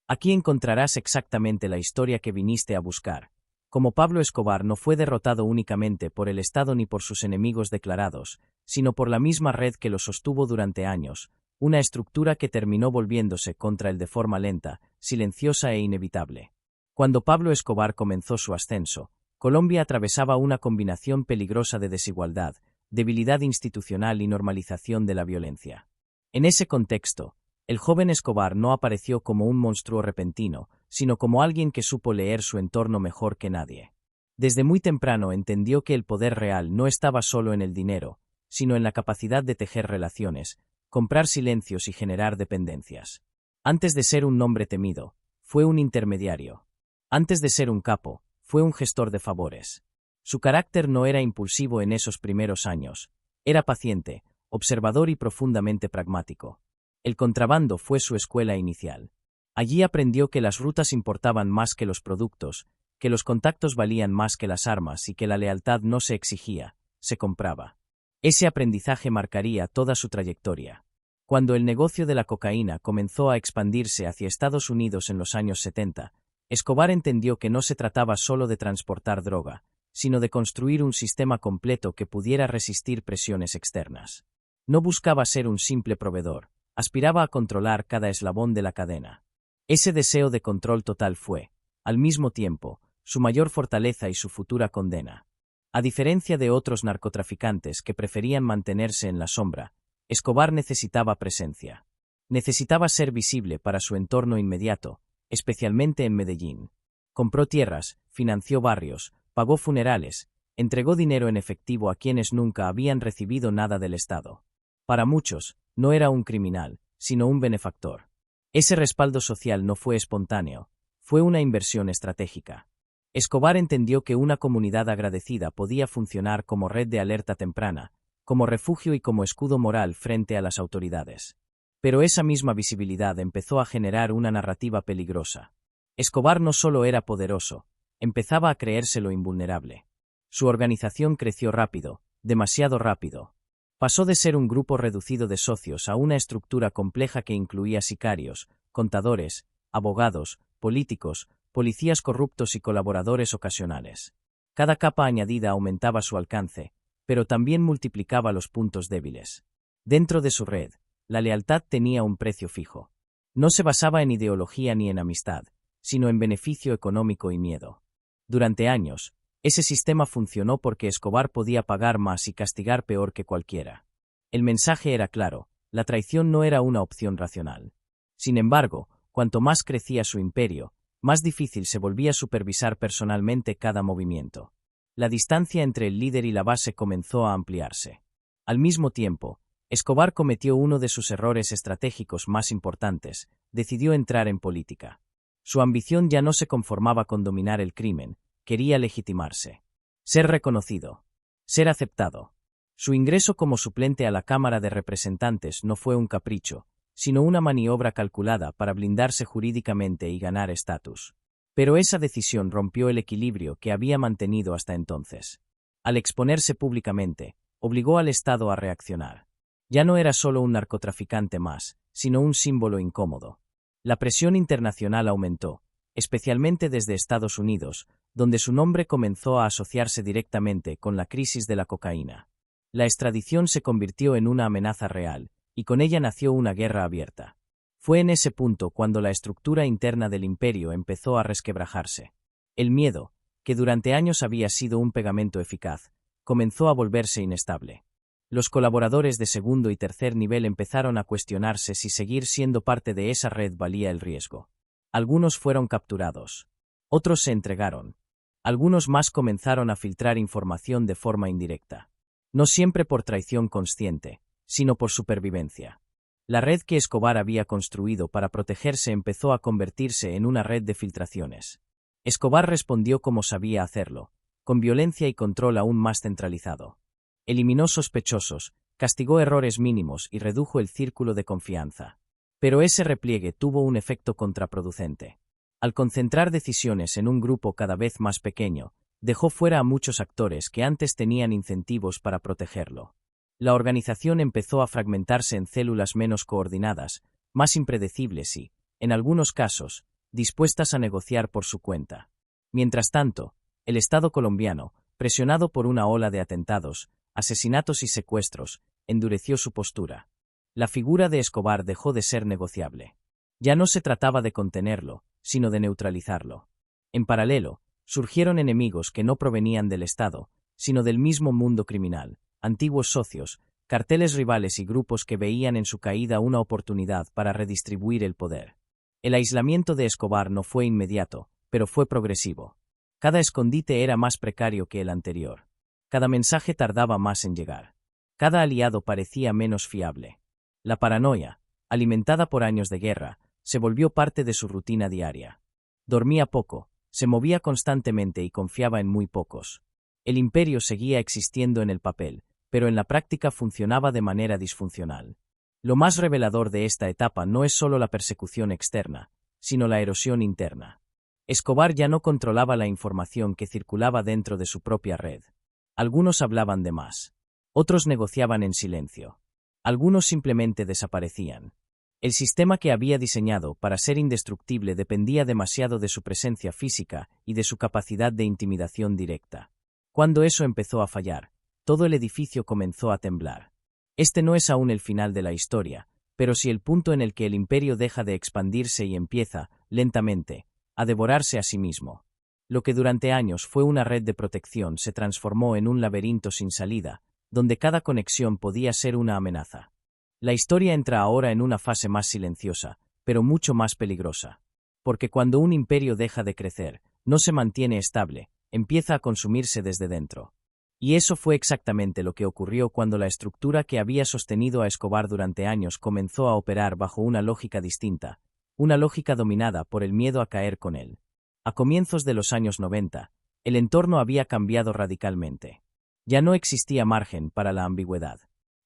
Aquí encontrarás exactamente la historia que viniste a buscar. Como Pablo Escobar no fue derrotado únicamente por el Estado ni por sus enemigos declarados, sino por la misma red que lo sostuvo durante años, una estructura que terminó volviéndose contra él de forma lenta, silenciosa e inevitable. Cuando Pablo Escobar comenzó su ascenso, Colombia atravesaba una combinación peligrosa de desigualdad, debilidad institucional y normalización de la violencia. En ese contexto, el joven Escobar no apareció como un monstruo repentino, sino como alguien que supo leer su entorno mejor que nadie. Desde muy temprano entendió que el poder real no estaba solo en el dinero, sino en la capacidad de tejer relaciones, comprar silencios y generar dependencias. Antes de ser un nombre temido, fue un intermediario. Antes de ser un capo, fue un gestor de favores. Su carácter no era impulsivo en esos primeros años, era paciente, observador y profundamente pragmático. El contrabando fue su escuela inicial. Allí aprendió que las rutas importaban más que los productos, que los contactos valían más que las armas y que la lealtad no se exigía, se compraba. Ese aprendizaje marcaría toda su trayectoria. Cuando el negocio de la cocaína comenzó a expandirse hacia Estados Unidos en los años 70, Escobar entendió que no se trataba solo de transportar droga, sino de construir un sistema completo que pudiera resistir presiones externas. No buscaba ser un simple proveedor, aspiraba a controlar cada eslabón de la cadena. Ese deseo de control total fue, al mismo tiempo, su mayor fortaleza y su futura condena. A diferencia de otros narcotraficantes que preferían mantenerse en la sombra, Escobar necesitaba presencia. Necesitaba ser visible para su entorno inmediato, especialmente en Medellín. Compró tierras, financió barrios, pagó funerales, entregó dinero en efectivo a quienes nunca habían recibido nada del Estado. Para muchos, no era un criminal, sino un benefactor. Ese respaldo social no fue espontáneo, fue una inversión estratégica. Escobar entendió que una comunidad agradecida podía funcionar como red de alerta temprana, como refugio y como escudo moral frente a las autoridades. Pero esa misma visibilidad empezó a generar una narrativa peligrosa. Escobar no solo era poderoso, empezaba a creérselo invulnerable. Su organización creció rápido, demasiado rápido. Pasó de ser un grupo reducido de socios a una estructura compleja que incluía sicarios, contadores, abogados, políticos, policías corruptos y colaboradores ocasionales. Cada capa añadida aumentaba su alcance, pero también multiplicaba los puntos débiles. Dentro de su red, la lealtad tenía un precio fijo. No se basaba en ideología ni en amistad, sino en beneficio económico y miedo. Durante años, ese sistema funcionó porque Escobar podía pagar más y castigar peor que cualquiera. El mensaje era claro, la traición no era una opción racional. Sin embargo, cuanto más crecía su imperio, más difícil se volvía supervisar personalmente cada movimiento. La distancia entre el líder y la base comenzó a ampliarse. Al mismo tiempo, Escobar cometió uno de sus errores estratégicos más importantes, decidió entrar en política. Su ambición ya no se conformaba con dominar el crimen, quería legitimarse. Ser reconocido. Ser aceptado. Su ingreso como suplente a la Cámara de Representantes no fue un capricho, sino una maniobra calculada para blindarse jurídicamente y ganar estatus. Pero esa decisión rompió el equilibrio que había mantenido hasta entonces. Al exponerse públicamente, obligó al Estado a reaccionar. Ya no era solo un narcotraficante más, sino un símbolo incómodo. La presión internacional aumentó, especialmente desde Estados Unidos, donde su nombre comenzó a asociarse directamente con la crisis de la cocaína. La extradición se convirtió en una amenaza real, y con ella nació una guerra abierta. Fue en ese punto cuando la estructura interna del imperio empezó a resquebrajarse. El miedo, que durante años había sido un pegamento eficaz, comenzó a volverse inestable. Los colaboradores de segundo y tercer nivel empezaron a cuestionarse si seguir siendo parte de esa red valía el riesgo. Algunos fueron capturados. Otros se entregaron. Algunos más comenzaron a filtrar información de forma indirecta. No siempre por traición consciente, sino por supervivencia. La red que Escobar había construido para protegerse empezó a convertirse en una red de filtraciones. Escobar respondió como sabía hacerlo, con violencia y control aún más centralizado. Eliminó sospechosos, castigó errores mínimos y redujo el círculo de confianza. Pero ese repliegue tuvo un efecto contraproducente. Al concentrar decisiones en un grupo cada vez más pequeño, dejó fuera a muchos actores que antes tenían incentivos para protegerlo. La organización empezó a fragmentarse en células menos coordinadas, más impredecibles y, en algunos casos, dispuestas a negociar por su cuenta. Mientras tanto, el Estado colombiano, presionado por una ola de atentados, asesinatos y secuestros, endureció su postura. La figura de Escobar dejó de ser negociable. Ya no se trataba de contenerlo, sino de neutralizarlo. En paralelo, surgieron enemigos que no provenían del Estado, sino del mismo mundo criminal, antiguos socios, carteles rivales y grupos que veían en su caída una oportunidad para redistribuir el poder. El aislamiento de Escobar no fue inmediato, pero fue progresivo. Cada escondite era más precario que el anterior. Cada mensaje tardaba más en llegar. Cada aliado parecía menos fiable. La paranoia, alimentada por años de guerra, se volvió parte de su rutina diaria. Dormía poco, se movía constantemente y confiaba en muy pocos. El imperio seguía existiendo en el papel, pero en la práctica funcionaba de manera disfuncional. Lo más revelador de esta etapa no es solo la persecución externa, sino la erosión interna. Escobar ya no controlaba la información que circulaba dentro de su propia red. Algunos hablaban de más. Otros negociaban en silencio. Algunos simplemente desaparecían. El sistema que había diseñado para ser indestructible dependía demasiado de su presencia física y de su capacidad de intimidación directa. Cuando eso empezó a fallar, todo el edificio comenzó a temblar. Este no es aún el final de la historia, pero sí el punto en el que el imperio deja de expandirse y empieza, lentamente, a devorarse a sí mismo. Lo que durante años fue una red de protección se transformó en un laberinto sin salida, donde cada conexión podía ser una amenaza. La historia entra ahora en una fase más silenciosa, pero mucho más peligrosa. Porque cuando un imperio deja de crecer, no se mantiene estable, empieza a consumirse desde dentro. Y eso fue exactamente lo que ocurrió cuando la estructura que había sostenido a Escobar durante años comenzó a operar bajo una lógica distinta, una lógica dominada por el miedo a caer con él. A comienzos de los años 90, el entorno había cambiado radicalmente. Ya no existía margen para la ambigüedad.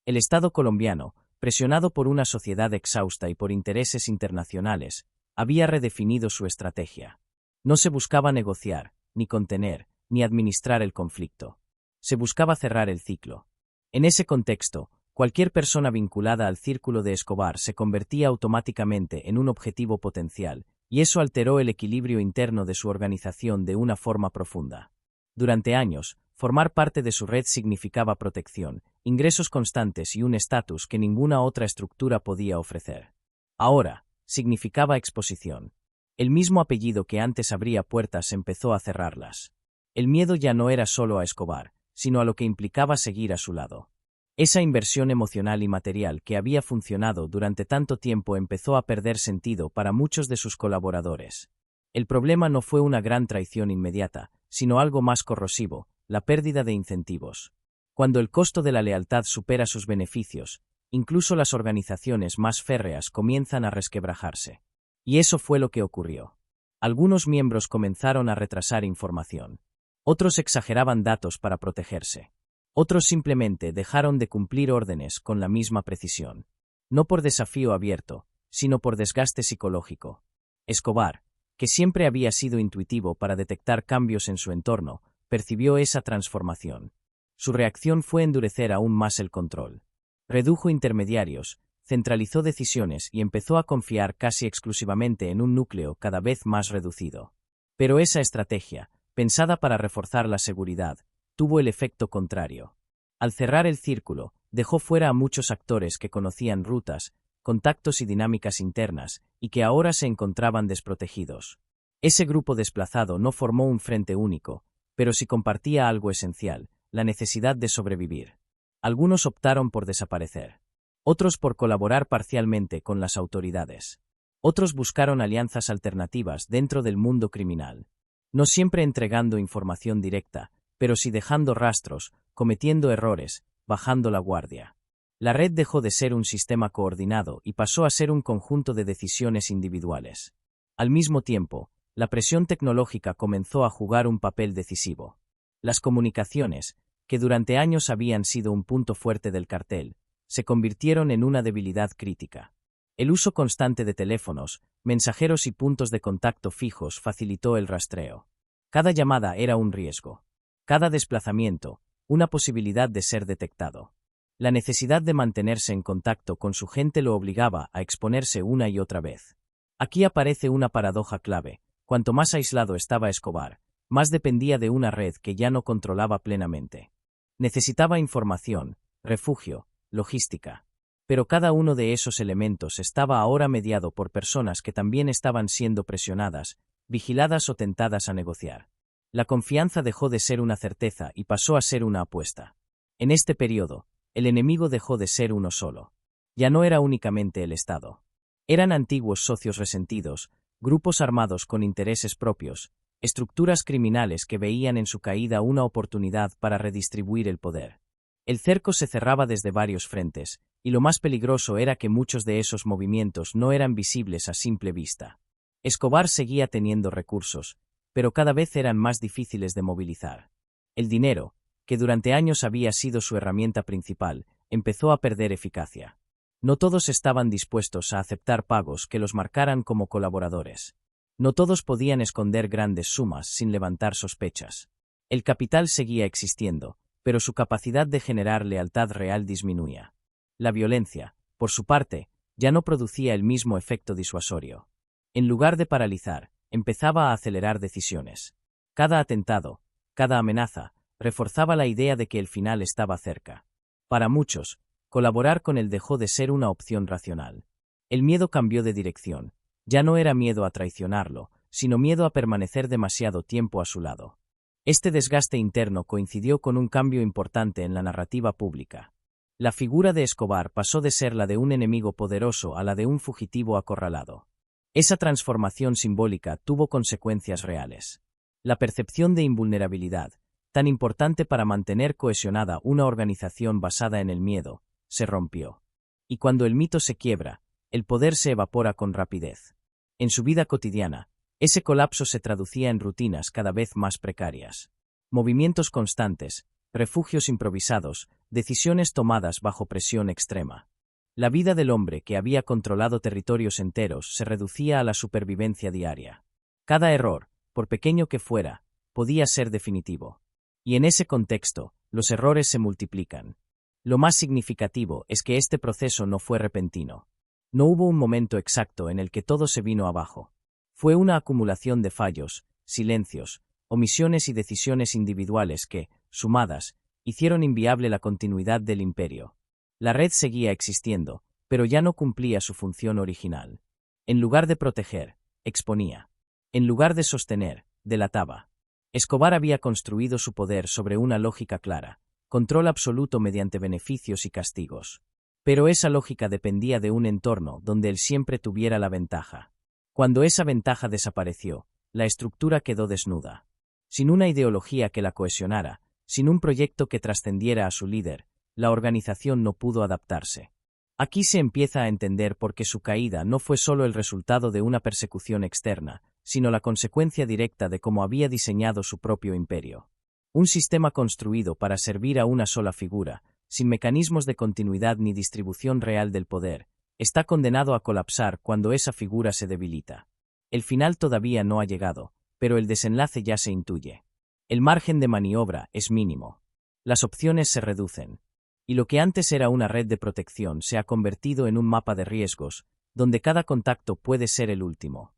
El Estado colombiano, presionado por una sociedad exhausta y por intereses internacionales, había redefinido su estrategia. No se buscaba negociar, ni contener, ni administrar el conflicto. Se buscaba cerrar el ciclo. En ese contexto, cualquier persona vinculada al círculo de Escobar se convertía automáticamente en un objetivo potencial, y eso alteró el equilibrio interno de su organización de una forma profunda. Durante años, formar parte de su red significaba protección, ingresos constantes y un estatus que ninguna otra estructura podía ofrecer. Ahora, significaba exposición. El mismo apellido que antes abría puertas empezó a cerrarlas. El miedo ya no era solo a Escobar, sino a lo que implicaba seguir a su lado. Esa inversión emocional y material que había funcionado durante tanto tiempo empezó a perder sentido para muchos de sus colaboradores. El problema no fue una gran traición inmediata, sino algo más corrosivo, la pérdida de incentivos. Cuando el costo de la lealtad supera sus beneficios, incluso las organizaciones más férreas comienzan a resquebrajarse. Y eso fue lo que ocurrió. Algunos miembros comenzaron a retrasar información. Otros exageraban datos para protegerse. Otros simplemente dejaron de cumplir órdenes con la misma precisión. No por desafío abierto, sino por desgaste psicológico. Escobar, que siempre había sido intuitivo para detectar cambios en su entorno, percibió esa transformación. Su reacción fue endurecer aún más el control. Redujo intermediarios, centralizó decisiones y empezó a confiar casi exclusivamente en un núcleo cada vez más reducido. Pero esa estrategia, pensada para reforzar la seguridad, tuvo el efecto contrario. Al cerrar el círculo, dejó fuera a muchos actores que conocían rutas, contactos y dinámicas internas, y que ahora se encontraban desprotegidos. Ese grupo desplazado no formó un frente único, pero sí compartía algo esencial, la necesidad de sobrevivir. Algunos optaron por desaparecer. Otros por colaborar parcialmente con las autoridades. Otros buscaron alianzas alternativas dentro del mundo criminal. No siempre entregando información directa, pero sí dejando rastros, cometiendo errores, bajando la guardia. La red dejó de ser un sistema coordinado y pasó a ser un conjunto de decisiones individuales. Al mismo tiempo, la presión tecnológica comenzó a jugar un papel decisivo. Las comunicaciones, que durante años habían sido un punto fuerte del cartel, se convirtieron en una debilidad crítica. El uso constante de teléfonos, mensajeros y puntos de contacto fijos facilitó el rastreo. Cada llamada era un riesgo. Cada desplazamiento, una posibilidad de ser detectado. La necesidad de mantenerse en contacto con su gente lo obligaba a exponerse una y otra vez. Aquí aparece una paradoja clave. Cuanto más aislado estaba Escobar, más dependía de una red que ya no controlaba plenamente. Necesitaba información, refugio, logística. Pero cada uno de esos elementos estaba ahora mediado por personas que también estaban siendo presionadas, vigiladas o tentadas a negociar. La confianza dejó de ser una certeza y pasó a ser una apuesta. En este periodo, el enemigo dejó de ser uno solo. Ya no era únicamente el Estado. Eran antiguos socios resentidos, grupos armados con intereses propios, estructuras criminales que veían en su caída una oportunidad para redistribuir el poder. El cerco se cerraba desde varios frentes, y lo más peligroso era que muchos de esos movimientos no eran visibles a simple vista. Escobar seguía teniendo recursos, pero cada vez eran más difíciles de movilizar. El dinero, que durante años había sido su herramienta principal, empezó a perder eficacia. No todos estaban dispuestos a aceptar pagos que los marcaran como colaboradores. No todos podían esconder grandes sumas sin levantar sospechas. El capital seguía existiendo, pero su capacidad de generar lealtad real disminuía. La violencia, por su parte, ya no producía el mismo efecto disuasorio. En lugar de paralizar, empezaba a acelerar decisiones. Cada atentado, cada amenaza, reforzaba la idea de que el final estaba cerca. Para muchos, colaborar con él dejó de ser una opción racional. El miedo cambió de dirección. Ya no era miedo a traicionarlo, sino miedo a permanecer demasiado tiempo a su lado. Este desgaste interno coincidió con un cambio importante en la narrativa pública. La figura de Escobar pasó de ser la de un enemigo poderoso a la de un fugitivo acorralado. Esa transformación simbólica tuvo consecuencias reales. La percepción de invulnerabilidad, tan importante para mantener cohesionada una organización basada en el miedo, se rompió. Y cuando el mito se quiebra, el poder se evapora con rapidez. En su vida cotidiana, ese colapso se traducía en rutinas cada vez más precarias. Movimientos constantes, refugios improvisados, decisiones tomadas bajo presión extrema. La vida del hombre que había controlado territorios enteros se reducía a la supervivencia diaria. Cada error, por pequeño que fuera, podía ser definitivo. Y en ese contexto, los errores se multiplican. Lo más significativo es que este proceso no fue repentino. No hubo un momento exacto en el que todo se vino abajo. Fue una acumulación de fallos, silencios, omisiones y decisiones individuales que, sumadas, hicieron inviable la continuidad del imperio. La red seguía existiendo, pero ya no cumplía su función original. En lugar de proteger, exponía. En lugar de sostener, delataba. Escobar había construido su poder sobre una lógica clara, control absoluto mediante beneficios y castigos. Pero esa lógica dependía de un entorno donde él siempre tuviera la ventaja. Cuando esa ventaja desapareció, la estructura quedó desnuda. Sin una ideología que la cohesionara, sin un proyecto que trascendiera a su líder, la organización no pudo adaptarse. Aquí se empieza a entender por qué su caída no fue solo el resultado de una persecución externa, sino la consecuencia directa de cómo había diseñado su propio imperio. Un sistema construido para servir a una sola figura, sin mecanismos de continuidad ni distribución real del poder, está condenado a colapsar cuando esa figura se debilita. El final todavía no ha llegado, pero el desenlace ya se intuye. El margen de maniobra es mínimo. Las opciones se reducen. Y lo que antes era una red de protección se ha convertido en un mapa de riesgos, donde cada contacto puede ser el último.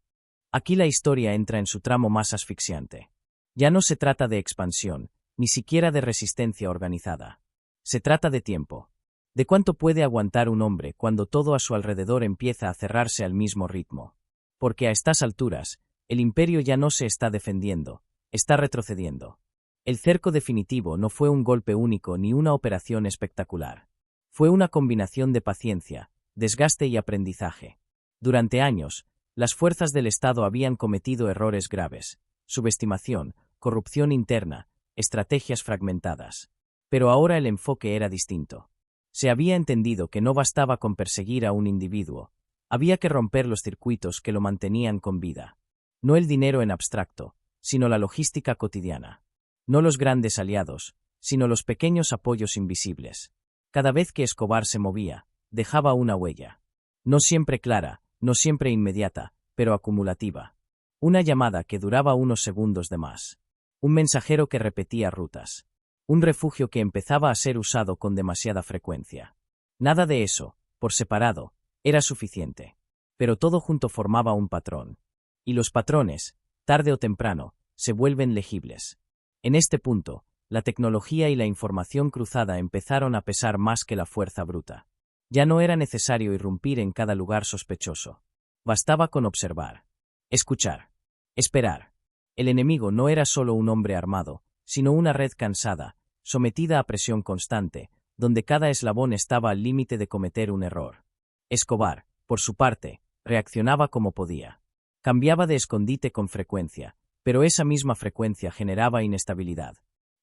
Aquí la historia entra en su tramo más asfixiante. Ya no se trata de expansión, ni siquiera de resistencia organizada. Se trata de tiempo. De cuánto puede aguantar un hombre cuando todo a su alrededor empieza a cerrarse al mismo ritmo. Porque a estas alturas, el imperio ya no se está defendiendo, está retrocediendo. El cerco definitivo no fue un golpe único ni una operación espectacular. Fue una combinación de paciencia, desgaste y aprendizaje. Durante años, las fuerzas del Estado habían cometido errores graves, subestimación, corrupción interna, estrategias fragmentadas. Pero ahora el enfoque era distinto. Se había entendido que no bastaba con perseguir a un individuo, había que romper los circuitos que lo mantenían con vida. No el dinero en abstracto, sino la logística cotidiana. No los grandes aliados, sino los pequeños apoyos invisibles. Cada vez que Escobar se movía, dejaba una huella. No siempre clara, no siempre inmediata, pero acumulativa. Una llamada que duraba unos segundos de más. Un mensajero que repetía rutas. Un refugio que empezaba a ser usado con demasiada frecuencia. Nada de eso, por separado, era suficiente. pero todo junto formaba un patrón. Y los patrones, tarde o temprano, se vuelven legibles. En este punto, la tecnología y la información cruzada empezaron a pesar más que la fuerza bruta. Ya no era necesario irrumpir en cada lugar sospechoso. Bastaba con observar, escuchar, esperar. El enemigo no era solo un hombre armado, sino una red cansada, sometida a presión constante, donde cada eslabón estaba al límite de cometer un error. Escobar, por su parte, reaccionaba como podía. Cambiaba de escondite con frecuencia, pero esa misma frecuencia generaba inestabilidad.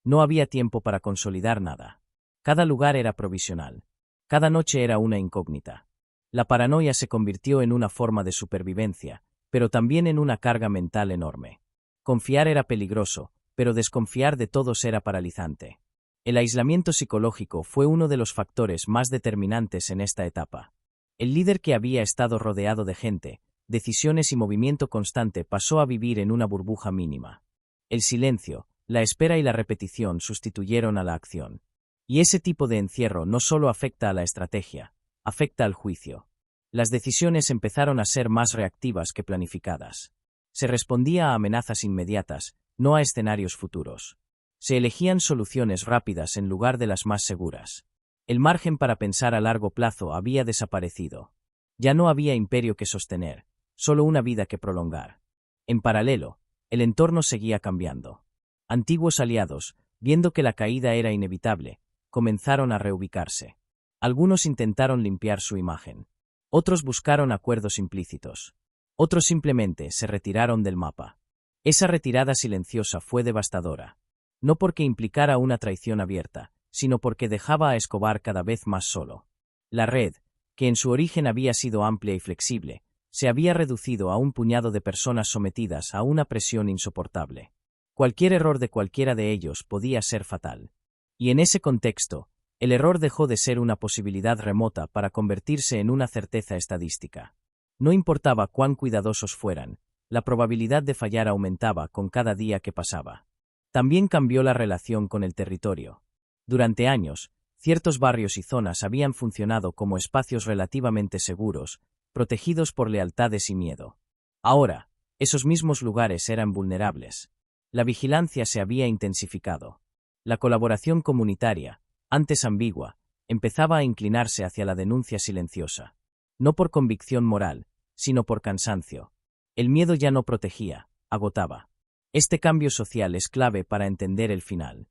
No había tiempo para consolidar nada. Cada lugar era provisional. Cada noche era una incógnita. La paranoia se convirtió en una forma de supervivencia, pero también en una carga mental enorme. Confiar era peligroso, pero desconfiar de todos era paralizante. El aislamiento psicológico fue uno de los factores más determinantes en esta etapa. El líder que había estado rodeado de gente, decisiones y movimiento constante pasó a vivir en una burbuja mínima. El silencio, la espera y la repetición sustituyeron a la acción. Y ese tipo de encierro no solo afecta a la estrategia, afecta al juicio. Las decisiones empezaron a ser más reactivas que planificadas. Se respondía a amenazas inmediatas, no a escenarios futuros. Se elegían soluciones rápidas en lugar de las más seguras. El margen para pensar a largo plazo había desaparecido. Ya no había imperio que sostener, solo una vida que prolongar. En paralelo, el entorno seguía cambiando. Antiguos aliados, viendo que la caída era inevitable, comenzaron a reubicarse. Algunos intentaron limpiar su imagen. Otros buscaron acuerdos implícitos. Otros simplemente se retiraron del mapa. Esa retirada silenciosa fue devastadora. No porque implicara una traición abierta, sino porque dejaba a Escobar cada vez más solo. La red, que en su origen había sido amplia y flexible, se había reducido a un puñado de personas sometidas a una presión insoportable. Cualquier error de cualquiera de ellos podía ser fatal. Y en ese contexto, el error dejó de ser una posibilidad remota para convertirse en una certeza estadística. No importaba cuán cuidadosos fueran, la probabilidad de fallar aumentaba con cada día que pasaba. También cambió la relación con el territorio. Durante años, ciertos barrios y zonas habían funcionado como espacios relativamente seguros, protegidos por lealtades y miedo. Ahora, esos mismos lugares eran vulnerables. La vigilancia se había intensificado. La colaboración comunitaria, antes ambigua, empezaba a inclinarse hacia la denuncia silenciosa. No por convicción moral, sino por cansancio. El miedo ya no protegía, agotaba. Este cambio social es clave para entender el final.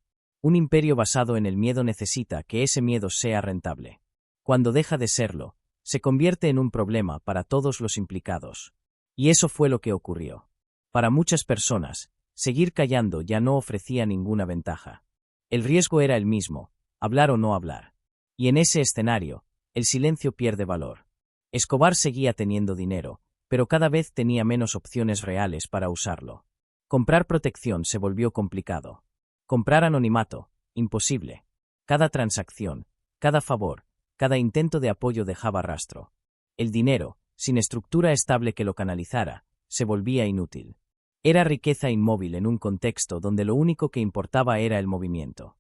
Un imperio basado en el miedo necesita que ese miedo sea rentable. Cuando deja de serlo, se convierte en un problema para todos los implicados. Y eso fue lo que ocurrió. Para muchas personas, seguir callando ya no ofrecía ninguna ventaja. El riesgo era el mismo, hablar o no hablar. Y en ese escenario, el silencio pierde valor. Escobar seguía teniendo dinero, pero cada vez tenía menos opciones reales para usarlo. Comprar protección se volvió complicado. Comprar anonimato, imposible. Cada transacción, cada favor, cada intento de apoyo dejaba rastro. El dinero, sin estructura estable que lo canalizara, se volvía inútil. Era riqueza inmóvil en un contexto donde lo único que importaba era el movimiento.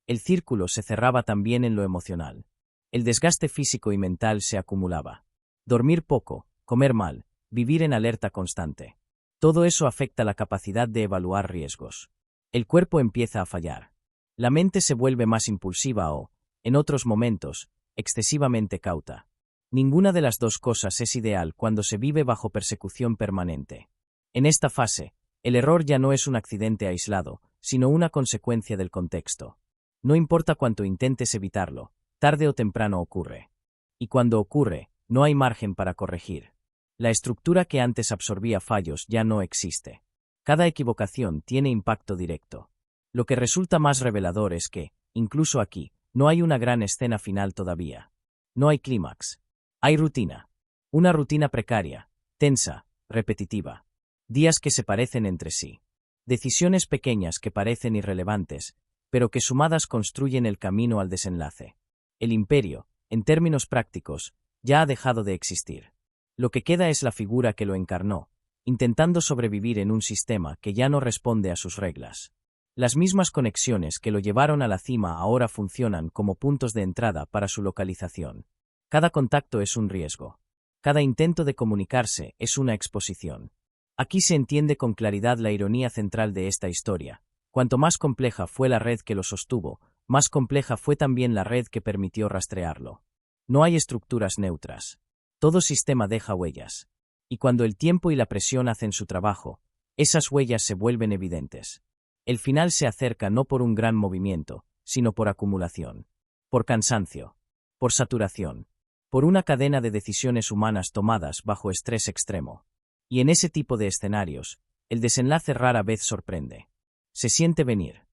El círculo se cerraba también en lo emocional. El desgaste físico y mental se acumulaba. Dormir poco, comer mal, vivir en alerta constante. Todo eso afecta la capacidad de evaluar riesgos. El cuerpo empieza a fallar. La mente se vuelve más impulsiva o, en otros momentos, excesivamente cauta. Ninguna de las dos cosas es ideal cuando se vive bajo persecución permanente. En esta fase, el error ya no es un accidente aislado, sino una consecuencia del contexto. No importa cuánto intentes evitarlo, tarde o temprano ocurre. Y cuando ocurre, no hay margen para corregir. La estructura que antes absorbía fallos ya no existe. Cada equivocación tiene impacto directo. Lo que resulta más revelador es que, incluso aquí, no hay una gran escena final todavía. No hay clímax. Hay rutina. Una rutina precaria, tensa, repetitiva. Días que se parecen entre sí. Decisiones pequeñas que parecen irrelevantes, pero que sumadas construyen el camino al desenlace. El imperio, en términos prácticos, ya ha dejado de existir. Lo que queda es la figura que lo encarnó, intentando sobrevivir en un sistema que ya no responde a sus reglas. Las mismas conexiones que lo llevaron a la cima ahora funcionan como puntos de entrada para su localización. Cada contacto es un riesgo. Cada intento de comunicarse es una exposición. Aquí se entiende con claridad la ironía central de esta historia. Cuanto más compleja fue la red que lo sostuvo, más compleja fue también la red que permitió rastrearlo. No hay estructuras neutras. Todo sistema deja huellas. Y cuando el tiempo y la presión hacen su trabajo, esas huellas se vuelven evidentes. El final se acerca no por un gran movimiento, sino por acumulación, por cansancio, por saturación, por una cadena de decisiones humanas tomadas bajo estrés extremo. Y en ese tipo de escenarios, el desenlace rara vez sorprende. Se siente venir.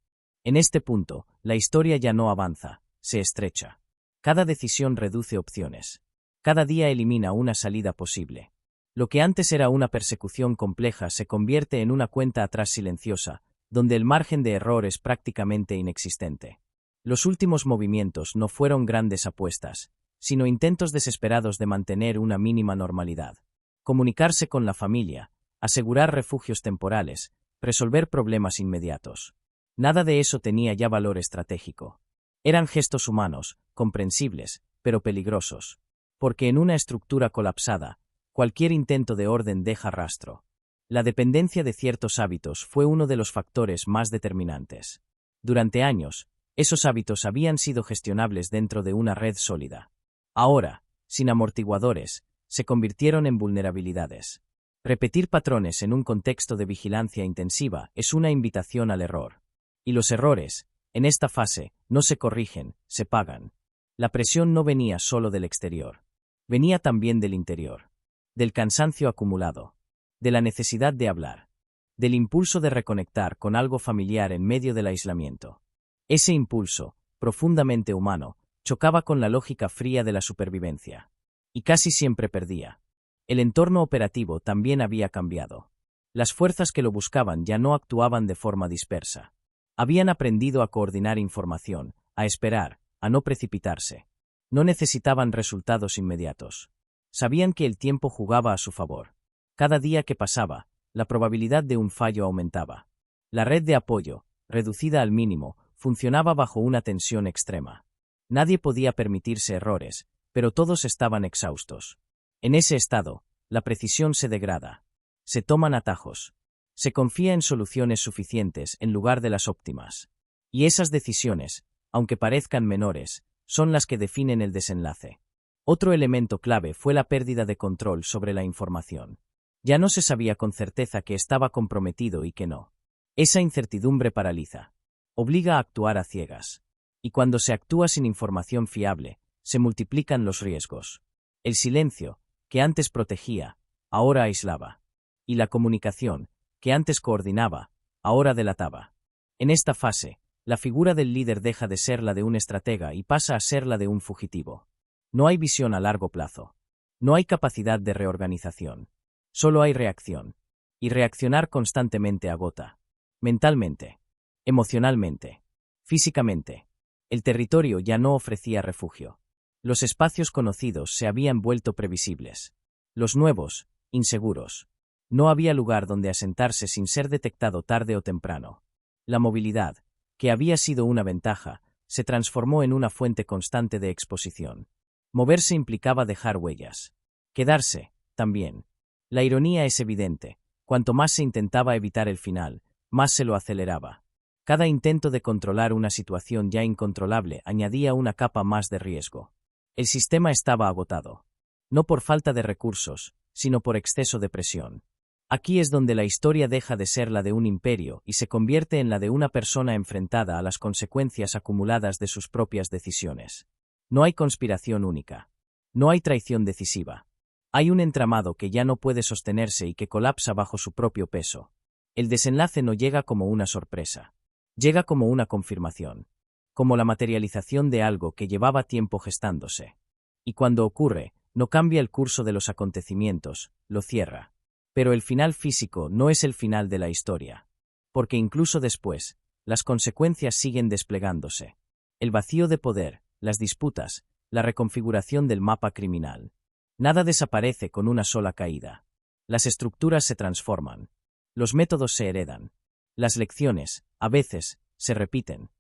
En este punto, la historia ya no avanza, se estrecha. Cada decisión reduce opciones. Cada día elimina una salida posible. Lo que antes era una persecución compleja se convierte en una cuenta atrás silenciosa, donde el margen de error es prácticamente inexistente. Los últimos movimientos no fueron grandes apuestas, sino intentos desesperados de mantener una mínima normalidad. Comunicarse con la familia, asegurar refugios temporales, resolver problemas inmediatos. Nada de eso tenía ya valor estratégico. Eran gestos humanos, comprensibles, pero peligrosos. Porque en una estructura colapsada, cualquier intento de orden deja rastro. La dependencia de ciertos hábitos fue uno de los factores más determinantes. Durante años, esos hábitos habían sido gestionables dentro de una red sólida. Ahora, sin amortiguadores, se convirtieron en vulnerabilidades. Repetir patrones en un contexto de vigilancia intensiva es una invitación al error. Y los errores, en esta fase, no se corrigen, se pagan. La presión no venía solo del exterior. Venía también del interior. Del cansancio acumulado. De la necesidad de hablar. Del impulso de reconectar con algo familiar en medio del aislamiento. Ese impulso, profundamente humano, chocaba con la lógica fría de la supervivencia. Y casi siempre perdía. El entorno operativo también había cambiado. Las fuerzas que lo buscaban ya no actuaban de forma dispersa. Habían aprendido a coordinar información, a esperar, a no precipitarse. No necesitaban resultados inmediatos. Sabían que el tiempo jugaba a su favor. Cada día que pasaba, la probabilidad de un fallo aumentaba. La red de apoyo, reducida al mínimo, funcionaba bajo una tensión extrema. Nadie podía permitirse errores, pero todos estaban exhaustos. En ese estado, la precisión se degrada. Se toman atajos. Se confía en soluciones suficientes en lugar de las óptimas. Y esas decisiones, aunque parezcan menores, son las que definen el desenlace. Otro elemento clave fue la pérdida de control sobre la información. Ya no se sabía con certeza que estaba comprometido y que no. Esa incertidumbre paraliza. Obliga a actuar a ciegas. Y cuando se actúa sin información fiable, se multiplican los riesgos. El silencio, que antes protegía, ahora aislaba. Y la comunicación, que antes coordinaba, ahora delataba. En esta fase, la figura del líder deja de ser la de un estratega y pasa a ser la de un fugitivo. No hay visión a largo plazo. No hay capacidad de reorganización. Solo hay reacción. Y reaccionar constantemente agota. Mentalmente. Emocionalmente. Físicamente. El territorio ya no ofrecía refugio. Los espacios conocidos se habían vuelto previsibles. Los nuevos, inseguros. No había lugar donde asentarse sin ser detectado tarde o temprano. La movilidad, que había sido una ventaja, se transformó en una fuente constante de exposición. Moverse implicaba dejar huellas. Quedarse, también. La ironía es evidente. Cuanto más se intentaba evitar el final, más se lo aceleraba. Cada intento de controlar una situación ya incontrolable añadía una capa más de riesgo. El sistema estaba agotado. No por falta de recursos, sino por exceso de presión. Aquí es donde la historia deja de ser la de un imperio y se convierte en la de una persona enfrentada a las consecuencias acumuladas de sus propias decisiones. No hay conspiración única. No hay traición decisiva. Hay un entramado que ya no puede sostenerse y que colapsa bajo su propio peso. El desenlace no llega como una sorpresa. Llega como una confirmación. Como la materialización de algo que llevaba tiempo gestándose. Y cuando ocurre, no cambia el curso de los acontecimientos, lo cierra. Pero el final físico no es el final de la historia. Porque incluso después, las consecuencias siguen desplegándose. El vacío de poder, las disputas, la reconfiguración del mapa criminal. Nada desaparece con una sola caída. Las estructuras se transforman. Los métodos se heredan. Las lecciones, a veces, se repiten.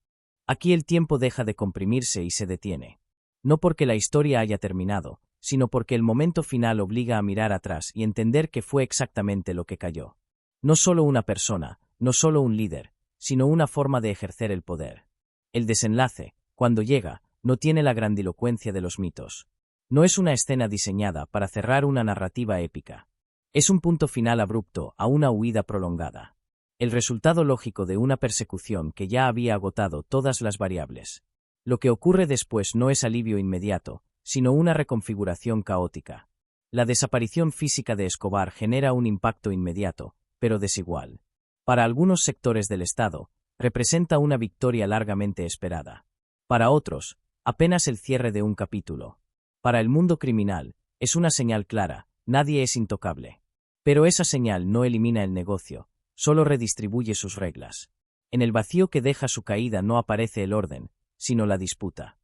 Aquí el tiempo deja de comprimirse y se detiene. No porque la historia haya terminado, sino porque el momento final obliga a mirar atrás y entender que fue exactamente lo que cayó. No solo una persona, no solo un líder, sino una forma de ejercer el poder. El desenlace, cuando llega, no tiene la grandilocuencia de los mitos. No es una escena diseñada para cerrar una narrativa épica. Es un punto final abrupto a una huida prolongada. El resultado lógico de una persecución que ya había agotado todas las variables. Lo que ocurre después no es alivio inmediato, sino una reconfiguración caótica. La desaparición física de Escobar genera un impacto inmediato, pero desigual. Para algunos sectores del Estado, representa una victoria largamente esperada. Para otros, apenas el cierre de un capítulo. Para el mundo criminal, es una señal clara, nadie es intocable. Pero esa señal no elimina el negocio, solo redistribuye sus reglas. En el vacío que deja su caída no aparece el orden, sino la disputa.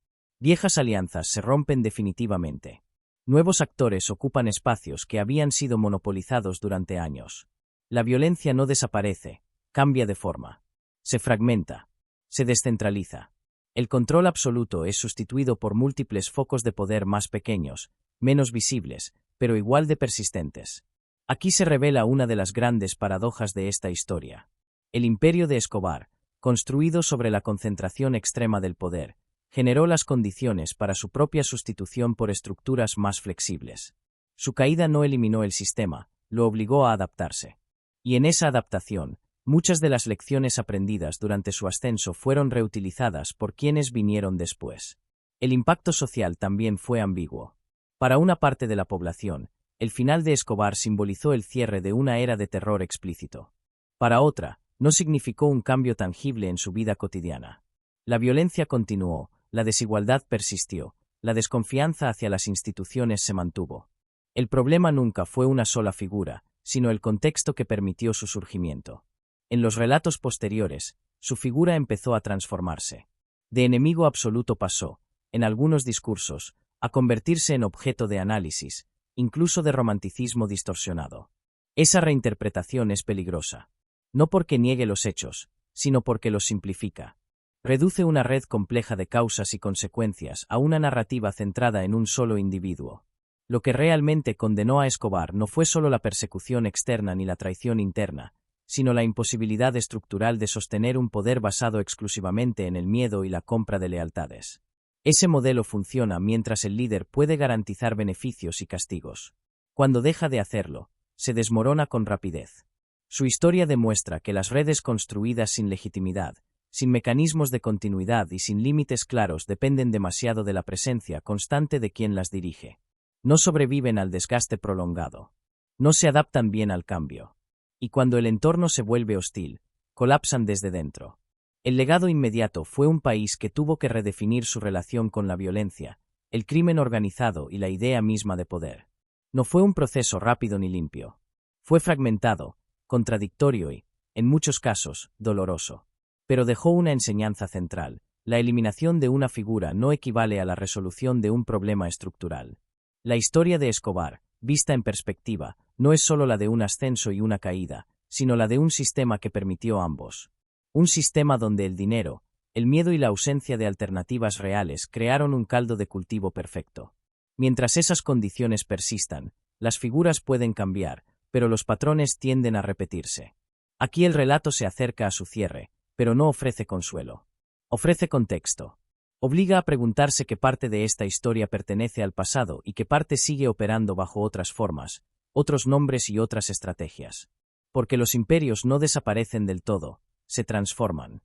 Viejas alianzas se rompen definitivamente. Nuevos actores ocupan espacios que habían sido monopolizados durante años. La violencia no desaparece, cambia de forma. Se fragmenta. Se descentraliza. El control absoluto es sustituido por múltiples focos de poder más pequeños, menos visibles, pero igual de persistentes. Aquí se revela una de las grandes paradojas de esta historia. El imperio de Escobar, construido sobre la concentración extrema del poder, generó las condiciones para su propia sustitución por estructuras más flexibles. Su caída no eliminó el sistema, lo obligó a adaptarse. Y en esa adaptación, muchas de las lecciones aprendidas durante su ascenso fueron reutilizadas por quienes vinieron después. El impacto social también fue ambiguo. Para una parte de la población, el final de Escobar simbolizó el cierre de una era de terror explícito. Para otra, no significó un cambio tangible en su vida cotidiana. La violencia continuó, la desigualdad persistió, la desconfianza hacia las instituciones se mantuvo. El problema nunca fue una sola figura, sino el contexto que permitió su surgimiento. En los relatos posteriores, su figura empezó a transformarse. De enemigo absoluto pasó, en algunos discursos, a convertirse en objeto de análisis, incluso de romanticismo distorsionado. Esa reinterpretación es peligrosa. No porque niegue los hechos, sino porque los simplifica. Reduce una red compleja de causas y consecuencias a una narrativa centrada en un solo individuo. Lo que realmente condenó a Escobar no fue solo la persecución externa ni la traición interna, sino la imposibilidad estructural de sostener un poder basado exclusivamente en el miedo y la compra de lealtades. Ese modelo funciona mientras el líder puede garantizar beneficios y castigos. Cuando deja de hacerlo, se desmorona con rapidez. Su historia demuestra que las redes construidas sin legitimidad, sin mecanismos de continuidad y sin límites claros dependen demasiado de la presencia constante de quien las dirige. No sobreviven al desgaste prolongado. No se adaptan bien al cambio. Y cuando el entorno se vuelve hostil, colapsan desde dentro. El legado inmediato fue un país que tuvo que redefinir su relación con la violencia, el crimen organizado y la idea misma de poder. No fue un proceso rápido ni limpio. Fue fragmentado, contradictorio y, en muchos casos, doloroso. Pero dejó una enseñanza central: la eliminación de una figura no equivale a la resolución de un problema estructural. La historia de Escobar, vista en perspectiva, no es solo la de un ascenso y una caída, sino la de un sistema que permitió ambos. Un sistema donde el dinero, el miedo y la ausencia de alternativas reales crearon un caldo de cultivo perfecto. Mientras esas condiciones persistan, las figuras pueden cambiar, pero los patrones tienden a repetirse. Aquí el relato se acerca a su cierre, pero no ofrece consuelo. Ofrece contexto. Obliga a preguntarse qué parte de esta historia pertenece al pasado y qué parte sigue operando bajo otras formas, otros nombres y otras estrategias. Porque los imperios no desaparecen del todo, se transforman.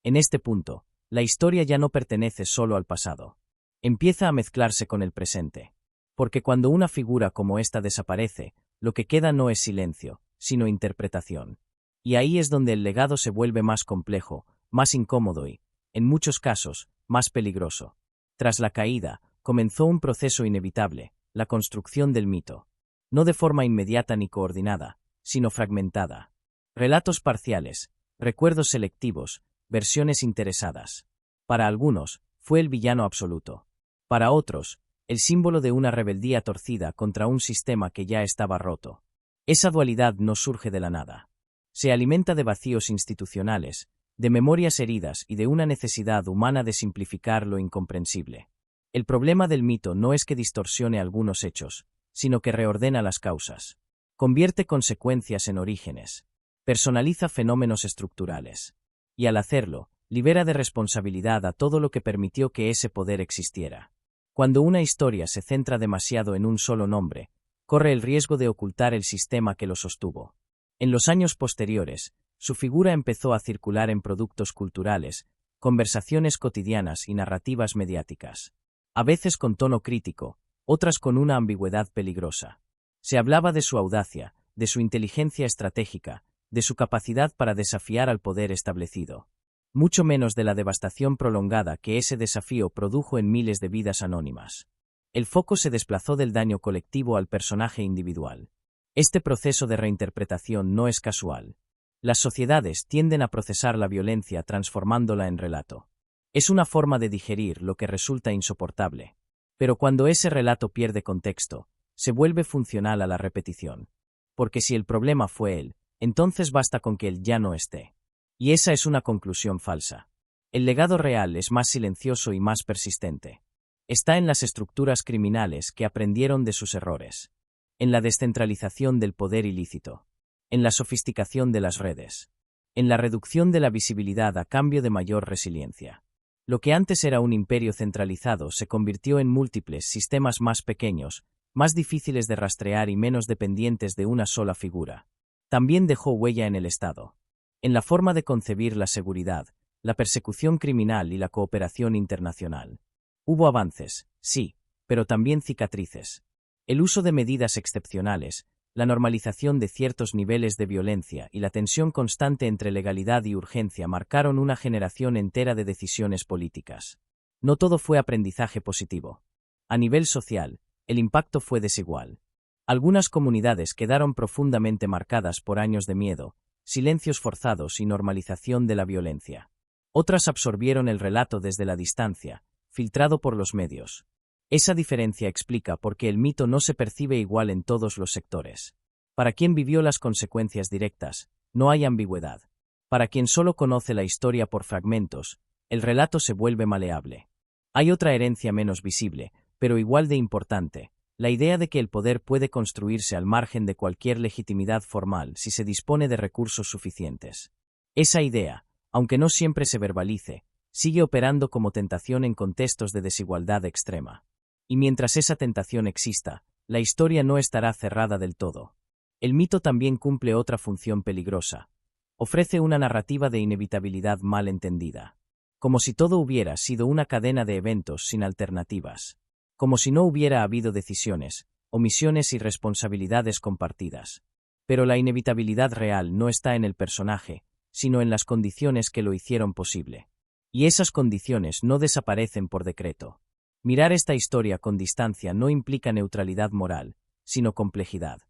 En este punto, la historia ya no pertenece solo al pasado. Empieza a mezclarse con el presente. Porque cuando una figura como esta desaparece, lo que queda no es silencio, sino interpretación. Y ahí es donde el legado se vuelve más complejo, más incómodo y, en muchos casos, más peligroso. Tras la caída, comenzó un proceso inevitable, la construcción del mito. No de forma inmediata ni coordinada, sino fragmentada. Relatos parciales, recuerdos selectivos, versiones interesadas. Para algunos, fue el villano absoluto. Para otros, el símbolo de una rebeldía torcida contra un sistema que ya estaba roto. Esa dualidad no surge de la nada. Se alimenta de vacíos institucionales, de memorias heridas y de una necesidad humana de simplificar lo incomprensible. El problema del mito no es que distorsione algunos hechos, sino que reordena las causas. Convierte consecuencias en orígenes. Personaliza fenómenos estructurales. Y al hacerlo, libera de responsabilidad a todo lo que permitió que ese poder existiera. Cuando una historia se centra demasiado en un solo nombre, corre el riesgo de ocultar el sistema que lo sostuvo. En los años posteriores, su figura empezó a circular en productos culturales, conversaciones cotidianas y narrativas mediáticas. A veces con tono crítico, otras con una ambigüedad peligrosa. Se hablaba de su audacia, de su inteligencia estratégica, de su capacidad para desafiar al poder establecido. Mucho menos de la devastación prolongada que ese desafío produjo en miles de vidas anónimas. El foco se desplazó del daño colectivo al personaje individual. Este proceso de reinterpretación no es casual. Las sociedades tienden a procesar la violencia transformándola en relato. Es una forma de digerir lo que resulta insoportable. Pero cuando ese relato pierde contexto, se vuelve funcional a la repetición. Porque si el problema fue él, entonces basta con que él ya no esté. Y esa es una conclusión falsa. El legado real es más silencioso y más persistente. Está en las estructuras criminales que aprendieron de sus errores. En la descentralización del poder ilícito. En la sofisticación de las redes. En la reducción de la visibilidad a cambio de mayor resiliencia. Lo que antes era un imperio centralizado se convirtió en múltiples sistemas más pequeños, más difíciles de rastrear y menos dependientes de una sola figura. También dejó huella en el Estado. En la forma de concebir la seguridad, la persecución criminal y la cooperación internacional. Hubo avances, sí, pero también cicatrices. El uso de medidas excepcionales, la normalización de ciertos niveles de violencia y la tensión constante entre legalidad y urgencia marcaron una generación entera de decisiones políticas. No todo fue aprendizaje positivo. A nivel social, el impacto fue desigual. Algunas comunidades quedaron profundamente marcadas por años de miedo, silencios forzados y normalización de la violencia. Otras absorbieron el relato desde la distancia, filtrado por los medios. Esa diferencia explica por qué el mito no se percibe igual en todos los sectores. Para quien vivió las consecuencias directas, no hay ambigüedad. Para quien solo conoce la historia por fragmentos, el relato se vuelve maleable. Hay otra herencia menos visible, pero igual de importante. La idea de que el poder puede construirse al margen de cualquier legitimidad formal si se dispone de recursos suficientes. Esa idea, aunque no siempre se verbalice, sigue operando como tentación en contextos de desigualdad extrema. Y mientras esa tentación exista, la historia no estará cerrada del todo. El mito también cumple otra función peligrosa. Ofrece una narrativa de inevitabilidad mal entendida. Como si todo hubiera sido una cadena de eventos sin alternativas. Como si no hubiera habido decisiones, omisiones y responsabilidades compartidas. Pero la inevitabilidad real no está en el personaje, sino en las condiciones que lo hicieron posible. Y esas condiciones no desaparecen por decreto. Mirar esta historia con distancia no implica neutralidad moral, sino complejidad.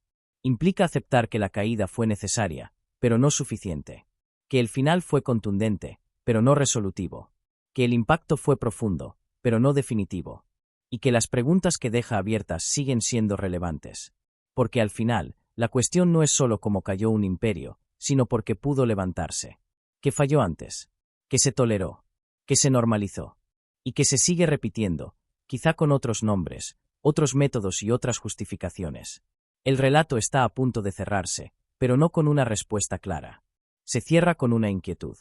Implica aceptar que la caída fue necesaria, pero no suficiente. Que el final fue contundente, pero no resolutivo. Que el impacto fue profundo, pero no definitivo. Y que las preguntas que deja abiertas siguen siendo relevantes. Porque al final, la cuestión no es solo cómo cayó un imperio, sino por qué pudo levantarse. Que falló antes. Que se toleró. Que se normalizó. Y que se sigue repitiendo, quizá con otros nombres, otros métodos y otras justificaciones. El relato está a punto de cerrarse, pero no con una respuesta clara. Se cierra con una inquietud.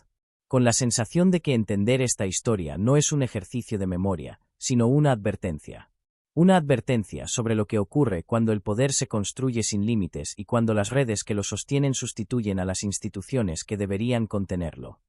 Con la sensación de que entender esta historia no es un ejercicio de memoria, sino una advertencia. Una advertencia sobre lo que ocurre cuando el poder se construye sin límites y cuando las redes que lo sostienen sustituyen a las instituciones que deberían contenerlo.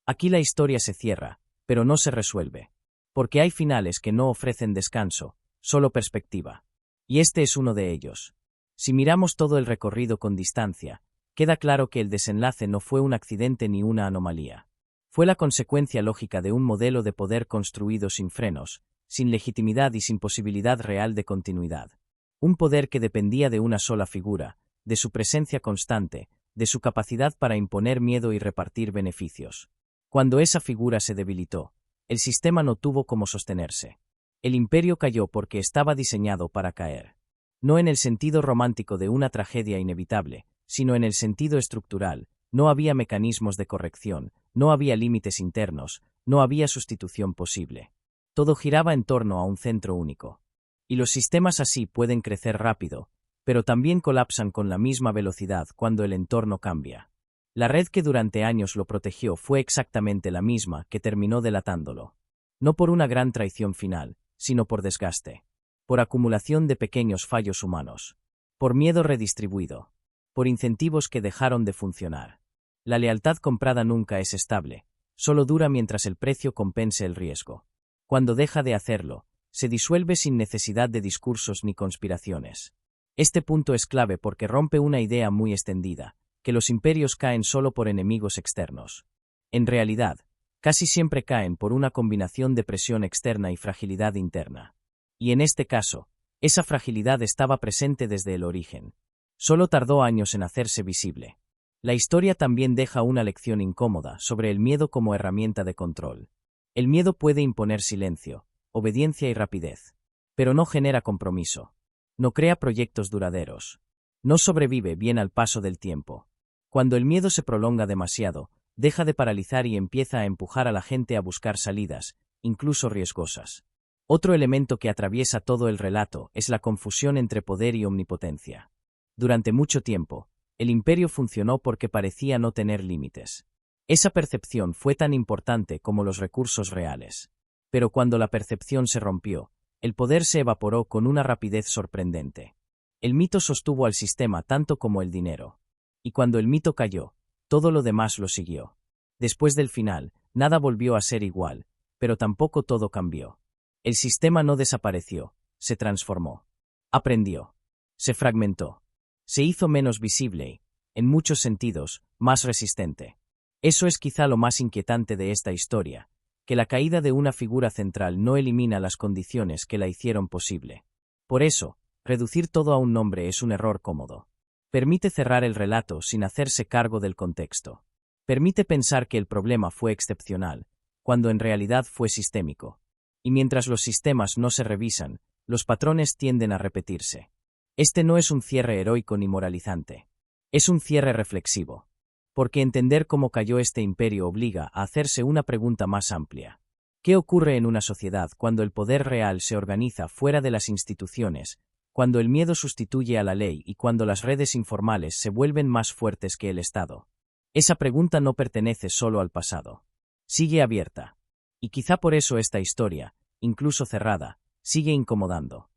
Aquí la historia se cierra, pero no se resuelve. Porque hay finales que no ofrecen descanso, solo perspectiva. Y este es uno de ellos. Si miramos todo el recorrido con distancia, queda claro que el desenlace no fue un accidente ni una anomalía. Fue la consecuencia lógica de un modelo de poder construido sin frenos, sin legitimidad y sin posibilidad real de continuidad. Un poder que dependía de una sola figura, de su presencia constante, de su capacidad para imponer miedo y repartir beneficios. Cuando esa figura se debilitó, el sistema no tuvo cómo sostenerse. El imperio cayó porque estaba diseñado para caer. No en el sentido romántico de una tragedia inevitable, sino en el sentido estructural. No había mecanismos de corrección, no había límites internos, no había sustitución posible. Todo giraba en torno a un centro único. Y los sistemas así pueden crecer rápido, pero también colapsan con la misma velocidad cuando el entorno cambia. La red que durante años lo protegió fue exactamente la misma que terminó delatándolo. No por una gran traición final, sino por desgaste. Por acumulación de pequeños fallos humanos. Por miedo redistribuido. Por incentivos que dejaron de funcionar. La lealtad comprada nunca es estable, solo dura mientras el precio compense el riesgo. Cuando deja de hacerlo, se disuelve sin necesidad de discursos ni conspiraciones. Este punto es clave porque rompe una idea muy extendida, que los imperios caen solo por enemigos externos. En realidad, casi siempre caen por una combinación de presión externa y fragilidad interna. Y en este caso, esa fragilidad estaba presente desde el origen. Solo tardó años en hacerse visible. La historia también deja una lección incómoda sobre el miedo como herramienta de control. El miedo puede imponer silencio, obediencia y rapidez, pero no genera compromiso. No crea proyectos duraderos. No sobrevive bien al paso del tiempo. Cuando el miedo se prolonga demasiado, deja de paralizar y empieza a empujar a la gente a buscar salidas, incluso riesgosas. Otro elemento que atraviesa todo el relato es la confusión entre poder y omnipotencia. Durante mucho tiempo, el imperio funcionó porque parecía no tener límites. Esa percepción fue tan importante como los recursos reales. Pero cuando la percepción se rompió, el poder se evaporó con una rapidez sorprendente. El mito sostuvo al sistema tanto como el dinero. Y cuando el mito cayó, todo lo demás lo siguió. Después del final, nada volvió a ser igual, pero tampoco todo cambió. El sistema no desapareció, se transformó. Aprendió. Se fragmentó. Se hizo menos visible y, en muchos sentidos, más resistente. Eso es quizá lo más inquietante de esta historia, que la caída de una figura central no elimina las condiciones que la hicieron posible. Por eso, reducir todo a un nombre es un error cómodo. Permite cerrar el relato sin hacerse cargo del contexto. Permite pensar que el problema fue excepcional, cuando en realidad fue sistémico. Y mientras los sistemas no se revisan, los patrones tienden a repetirse. Este no es un cierre heroico ni moralizante. Es un cierre reflexivo. Porque entender cómo cayó este imperio obliga a hacerse una pregunta más amplia. ¿Qué ocurre en una sociedad cuando el poder real se organiza fuera de las instituciones, cuando el miedo sustituye a la ley y cuando las redes informales se vuelven más fuertes que el Estado? Esa pregunta no pertenece solo al pasado. Sigue abierta. Y quizá por eso esta historia, incluso cerrada, sigue incomodando.